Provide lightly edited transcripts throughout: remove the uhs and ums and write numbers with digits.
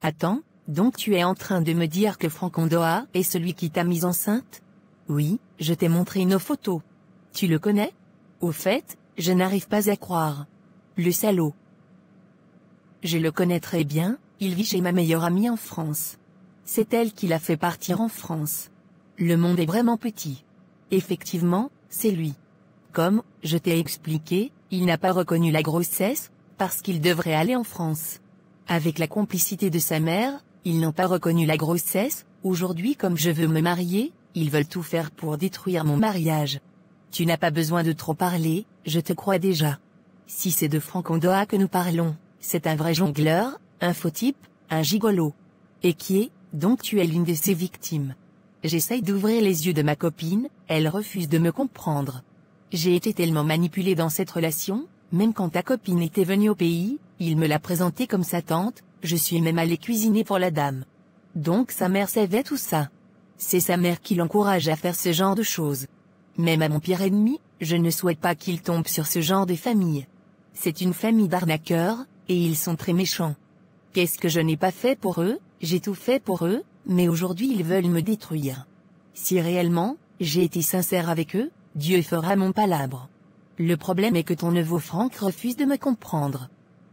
Attends, donc tu es en train de me dire que Franck Ondoa est celui qui t'a mise enceinte? Oui, je t'ai montré nos photos. Tu le connais? Au fait, je n'arrive pas à croire. Le salaud. Je le connais très bien, il vit chez ma meilleure amie en France. C'est elle qui l'a fait partir en France. Le monde est vraiment petit. Effectivement, c'est lui. Comme, je t'ai expliqué, il n'a pas reconnu la grossesse, parce qu'il devrait aller en France. Avec la complicité de sa mère, ils n'ont pas reconnu la grossesse. Aujourd'hui, comme je veux me marier, ils veulent tout faire pour détruire mon mariage. Tu n'as pas besoin de trop parler, je te crois déjà. Si c'est de Franck Ondoa que nous parlons, c'est un vrai jongleur, un faux type, un gigolo. Et qui est, donc tu es l'une de ses victimes. J'essaye d'ouvrir les yeux de ma copine, elle refuse de me comprendre. J'ai été tellement manipulée dans cette relation, même quand ta copine était venue au pays, il me l'a présentée comme sa tante, je suis même allée cuisiner pour la dame. Donc sa mère savait tout ça. C'est sa mère qui l'encourage à faire ce genre de choses. Même à mon pire ennemi, je ne souhaite pas qu'il tombe sur ce genre de famille. C'est une famille d'arnaqueurs, et ils sont très méchants. Qu'est-ce que je n'ai pas fait pour eux? J'ai tout fait pour eux, mais aujourd'hui ils veulent me détruire. Si réellement, j'ai été sincère avec eux, Dieu fera mon palabre. Le problème est que ton neveu Franck refuse de me comprendre.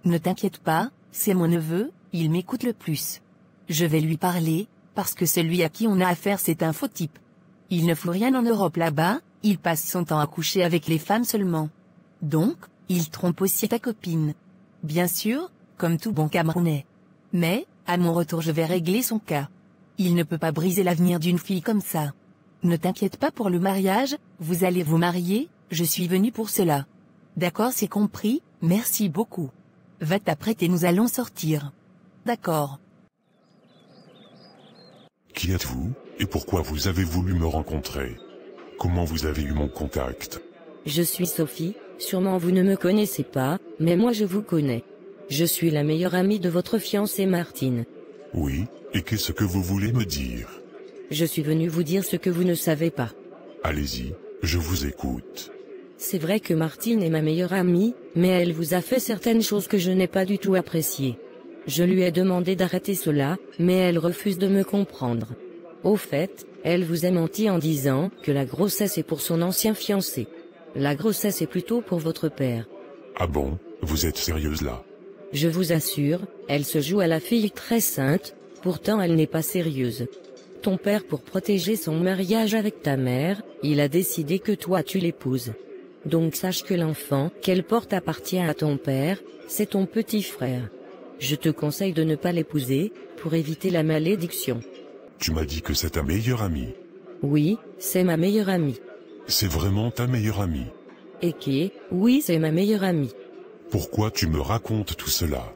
Ne t'inquiète pas, c'est mon neveu, il m'écoute le plus. Je vais lui parler, parce que celui à qui on a affaire c'est un faux type. Il ne fout rien en Europe là-bas, il passe son temps à coucher avec les femmes seulement. Donc, il trompe aussi ta copine. Bien sûr, comme tout bon Camerounais. Mais, à mon retour je vais régler son cas. Il ne peut pas briser l'avenir d'une fille comme ça. Ne t'inquiète pas pour le mariage, vous allez vous marier, je suis venu pour cela. D'accord, c'est compris, merci beaucoup. Va t'apprêter, nous allons sortir. D'accord. Qui êtes-vous, et pourquoi vous avez voulu me rencontrer? Comment vous avez eu mon contact? Je suis Sophie, sûrement vous ne me connaissez pas, mais moi je vous connais. Je suis la meilleure amie de votre fiancée Martine. Oui, et qu'est-ce que vous voulez me dire? Je suis venu vous dire ce que vous ne savez pas. Allez-y, je vous écoute. C'est vrai que Martine est ma meilleure amie, mais elle vous a fait certaines choses que je n'ai pas du tout appréciées. Je lui ai demandé d'arrêter cela, mais elle refuse de me comprendre. Au fait, elle vous a menti en disant que la grossesse est pour son ancien fiancé. La grossesse est plutôt pour votre père. Ah bon, vous êtes sérieuse là? Je vous assure, elle se joue à la fille très sainte, pourtant elle n'est pas sérieuse. Ton père, pour protéger son mariage avec ta mère, il a décidé que toi tu l'épouses. Donc sache que l'enfant qu'elle porte appartient à ton père, c'est ton petit frère. Je te conseille de ne pas l'épouser, pour éviter la malédiction. Tu m'as dit que c'est ta meilleure amie. Oui, c'est ma meilleure amie. C'est vraiment ta meilleure amie. Et qui? Oui, c'est ma meilleure amie. Pourquoi tu me racontes tout cela?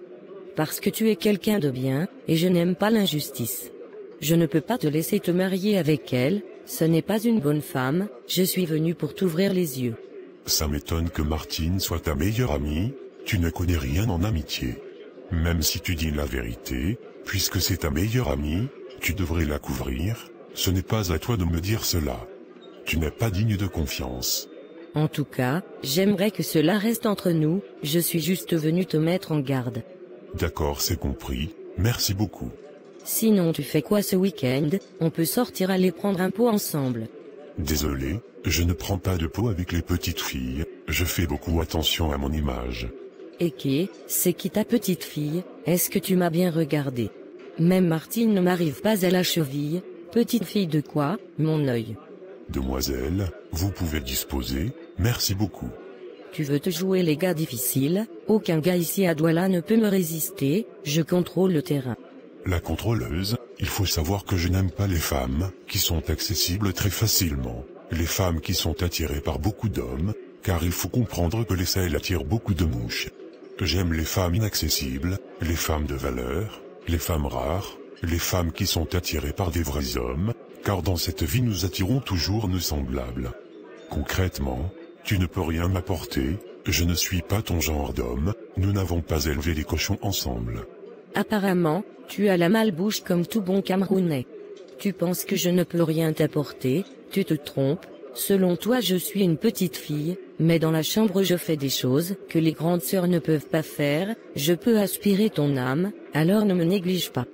Parce que tu es quelqu'un de bien, et je n'aime pas l'injustice. Je ne peux pas te laisser te marier avec elle, ce n'est pas une bonne femme, je suis venu pour t'ouvrir les yeux. Ça m'étonne que Martine soit ta meilleure amie, tu ne connais rien en amitié. Même si tu dis la vérité, puisque c'est ta meilleure amie, tu devrais la couvrir, ce n'est pas à toi de me dire cela. Tu n'es pas digne de confiance. En tout cas, j'aimerais que cela reste entre nous, je suis juste venu te mettre en garde. D'accord, c'est compris, merci beaucoup. Sinon tu fais quoi ce week-end? On peut sortir aller prendre un pot ensemble. Désolé, je ne prends pas de pot avec les petites filles, je fais beaucoup attention à mon image. Et qui? C'est qui ta petite fille? Est-ce que tu m'as bien regardé? Même Martine ne m'arrive pas à la cheville. Petite fille de quoi, mon œil? Demoiselle, vous pouvez disposer, merci beaucoup. Tu veux te jouer les gars difficiles? Aucun gars ici à Douala ne peut me résister, je contrôle le terrain. La contrôleuse, il faut savoir que je n'aime pas les femmes qui sont accessibles très facilement. Les femmes qui sont attirées par beaucoup d'hommes, car il faut comprendre que les selles attirent beaucoup de mouches. J'aime les femmes inaccessibles, les femmes de valeur, les femmes rares, les femmes qui sont attirées par des vrais hommes, car dans cette vie nous attirons toujours nos semblables. Concrètement, tu ne peux rien m'apporter, je ne suis pas ton genre d'homme, nous n'avons pas élevé les cochons ensemble. Apparemment, tu as la malbouche comme tout bon Camerounais. Tu penses que je ne peux rien t'apporter, tu te trompes. Selon toi je suis une petite fille, mais dans la chambre je fais des choses que les grandes sœurs ne peuvent pas faire, je peux aspirer ton âme, alors ne me néglige pas.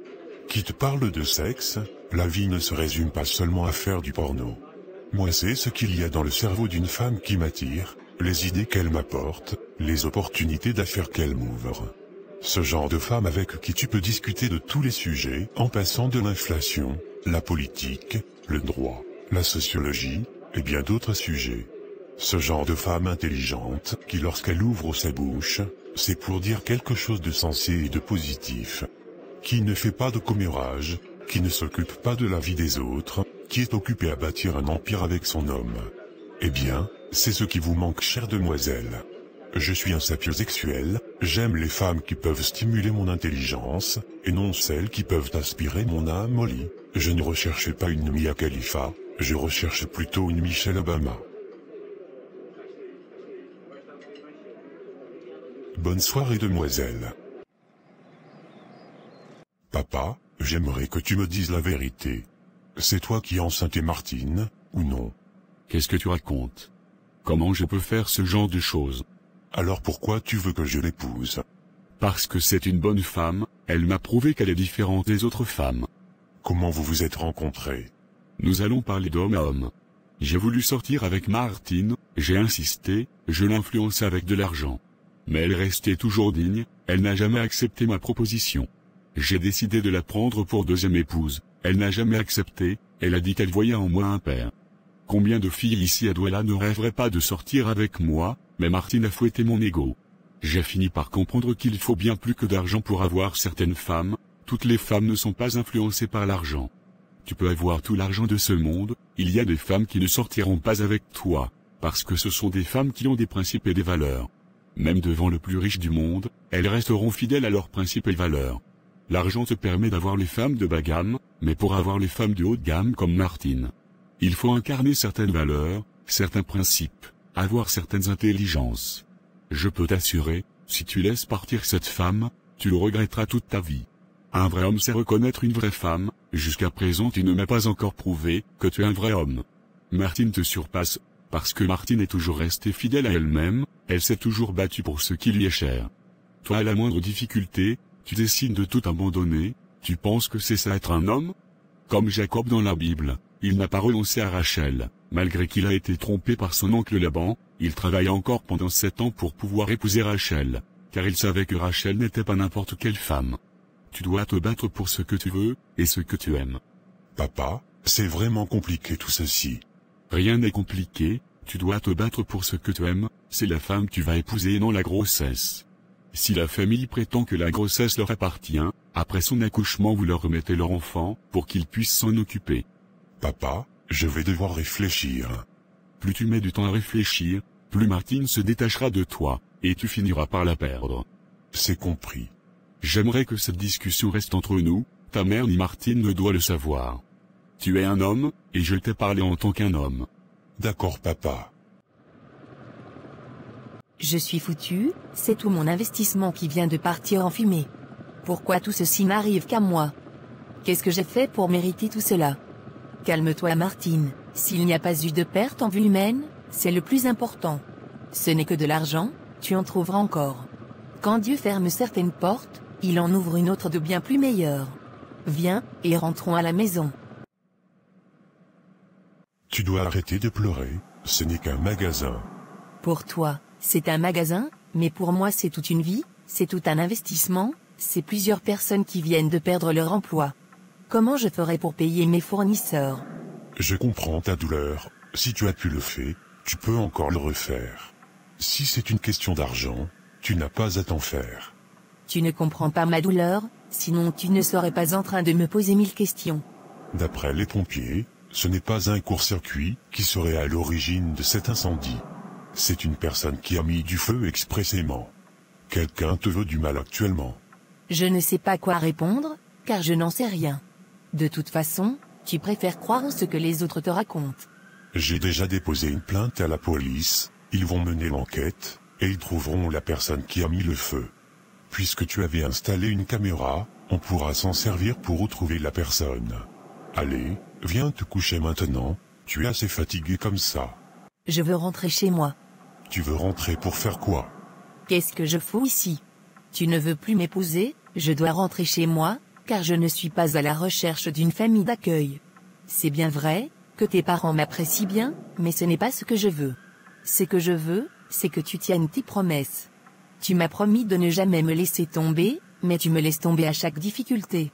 Qui te parle de sexe? La vie ne se résume pas seulement à faire du porno. Moi, c'est ce qu'il y a dans le cerveau d'une femme qui m'attire, les idées qu'elle m'apporte, les opportunités d'affaires qu'elle m'ouvre. Ce genre de femme avec qui tu peux discuter de tous les sujets, en passant de l'inflation, la politique, le droit, la sociologie, et bien d'autres sujets. Ce genre de femme intelligente, qui lorsqu'elle ouvre sa bouche, c'est pour dire quelque chose de sensé et de positif. Qui ne fait pas de commérage, qui ne s'occupe pas de la vie des autres, qui est occupé à bâtir un empire avec son homme. Eh bien, c'est ce qui vous manque, chère demoiselle. Je suis un sapiosexuel, j'aime les femmes qui peuvent stimuler mon intelligence, et non celles qui peuvent inspirer mon âme au lit. Je ne recherche pas une Mia Khalifa, je recherche plutôt une Michelle Obama. Bonne soirée, demoiselle. Papa, j'aimerais que tu me dises la vérité. C'est toi qui enceintais Martine, ou non? Qu'est-ce que tu racontes? Comment je peux faire ce genre de choses? Alors pourquoi tu veux que je l'épouse? Parce que c'est une bonne femme, elle m'a prouvé qu'elle est différente des autres femmes. Comment vous vous êtes rencontrés? Nous allons parler d'homme à homme. J'ai voulu sortir avec Martine, j'ai insisté, je l'influençais avec de l'argent. Mais elle restait toujours digne, elle n'a jamais accepté ma proposition. J'ai décidé de la prendre pour deuxième épouse, elle n'a jamais accepté, elle a dit qu'elle voyait en moi un père. Combien de filles ici à Douala ne rêveraient pas de sortir avec moi, mais Martine a fouetté mon ego. J'ai fini par comprendre qu'il faut bien plus que d'argent pour avoir certaines femmes, toutes les femmes ne sont pas influencées par l'argent. Tu peux avoir tout l'argent de ce monde, il y a des femmes qui ne sortiront pas avec toi, parce que ce sont des femmes qui ont des principes et des valeurs. Même devant le plus riche du monde, elles resteront fidèles à leurs principes et valeurs. L'argent te permet d'avoir les femmes de bas gamme, mais pour avoir les femmes de haut de gamme comme Martine, il faut incarner certaines valeurs, certains principes, avoir certaines intelligences. Je peux t'assurer, si tu laisses partir cette femme, tu le regretteras toute ta vie. Un vrai homme sait reconnaître une vraie femme, jusqu'à présent tu ne m'as pas encore prouvé que tu es un vrai homme. Martine te surpasse, parce que Martine est toujours restée fidèle à elle-même, elle s'est toujours battue pour ce qui lui est cher. Toi, à la moindre difficulté, tu décides de tout abandonner, tu penses que c'est ça être un homme? Comme Jacob dans la Bible, il n'a pas renoncé à Rachel, malgré qu'il a été trompé par son oncle Laban, il travailla encore pendant 7 ans pour pouvoir épouser Rachel, car il savait que Rachel n'était pas n'importe quelle femme. Tu dois te battre pour ce que tu veux, et ce que tu aimes. Papa, c'est vraiment compliqué tout ceci. Rien n'est compliqué, tu dois te battre pour ce que tu aimes, c'est la femme que tu vas épouser et non la grossesse. Si la famille prétend que la grossesse leur appartient, après son accouchement vous leur remettez leur enfant, pour qu'ils puissent s'en occuper. Papa, je vais devoir réfléchir. Plus tu mets du temps à réfléchir, plus Martine se détachera de toi, et tu finiras par la perdre. C'est compris. J'aimerais que cette discussion reste entre nous, ta mère ni Martine ne doit le savoir. Tu es un homme, et je t'ai parlé en tant qu'un homme. D'accord, papa. Je suis foutu, c'est tout mon investissement qui vient de partir en fumée. Pourquoi tout ceci n'arrive qu'à moi? Qu'est-ce que j'ai fait pour mériter tout cela? Calme-toi, Martine, s'il n'y a pas eu de perte en vue humaine, c'est le plus important. Ce n'est que de l'argent, tu en trouveras encore. Quand Dieu ferme certaines portes, il en ouvre une autre de bien plus meilleure. Viens, et rentrons à la maison. Tu dois arrêter de pleurer, ce n'est qu'un magasin. Pour toi, c'est un magasin, mais pour moi c'est toute une vie, c'est tout un investissement, c'est plusieurs personnes qui viennent de perdre leur emploi. Comment je ferai pour payer mes fournisseurs? Je comprends ta douleur, si tu as pu le faire, tu peux encore le refaire. Si c'est une question d'argent, tu n'as pas à t'en faire. Tu ne comprends pas ma douleur, sinon tu ne serais pas en train de me poser 1000 questions. D'après les pompiers, ce n'est pas un court-circuit qui serait à l'origine de cet incendie. C'est une personne qui a mis du feu expressément. Quelqu'un te veut du mal actuellement. Je ne sais pas quoi répondre, car je n'en sais rien. De toute façon, tu préfères croire en ce que les autres te racontent. J'ai déjà déposé une plainte à la police, ils vont mener l'enquête, et ils trouveront la personne qui a mis le feu. Puisque tu avais installé une caméra, on pourra s'en servir pour retrouver la personne. Allez, viens te coucher maintenant, tu es assez fatigué comme ça. Je veux rentrer chez moi. Tu veux rentrer pour faire quoi? Qu'est-ce que je fous ici? Tu ne veux plus m'épouser, je dois rentrer chez moi, car je ne suis pas à la recherche d'une famille d'accueil. C'est bien vrai, que tes parents m'apprécient bien, mais ce n'est pas ce que je veux. Ce que je veux, c'est que tu tiennes tes promesses. Tu m'as promis de ne jamais me laisser tomber, mais tu me laisses tomber à chaque difficulté.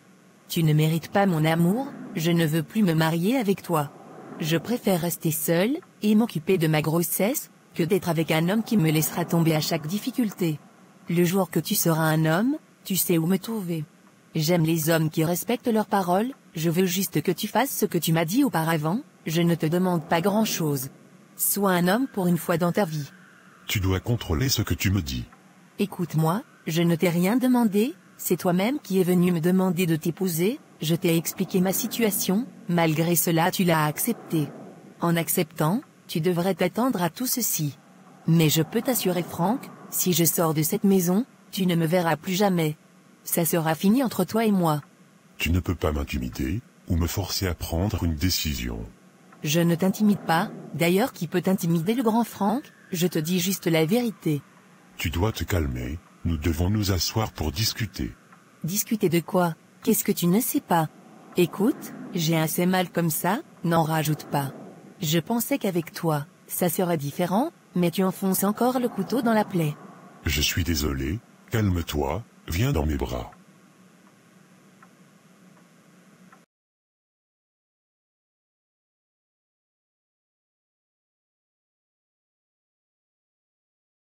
Tu ne mérites pas mon amour, je ne veux plus me marier avec toi. Je préfère rester seule, et m'occuper de ma grossesse, que d'être avec un homme qui me laissera tomber à chaque difficulté. Le jour que tu seras un homme, tu sais où me trouver. J'aime les hommes qui respectent leurs paroles, je veux juste que tu fasses ce que tu m'as dit auparavant, je ne te demande pas grand-chose. Sois un homme pour une fois dans ta vie. Tu dois contrôler ce que tu me dis. Écoute-moi, je ne t'ai rien demandé, c'est toi-même qui es venu me demander de t'épouser, je t'ai expliqué ma situation, malgré cela tu l'as accepté. En acceptant, tu devrais t'attendre à tout ceci. Mais je peux t'assurer Franck, si je sors de cette maison, tu ne me verras plus jamais. Ça sera fini entre toi et moi. Tu ne peux pas m'intimider, ou me forcer à prendre une décision. Je ne t'intimide pas, d'ailleurs qui peut t'intimider le grand Franck, je te dis juste la vérité. Tu dois te calmer, nous devons nous asseoir pour discuter. Discuter de quoi? Qu'est-ce que tu ne sais pas? Écoute, j'ai assez mal comme ça, n'en rajoute pas. Je pensais qu'avec toi, ça serait différent, mais tu enfonces encore le couteau dans la plaie. Je suis désolé, calme-toi, viens dans mes bras.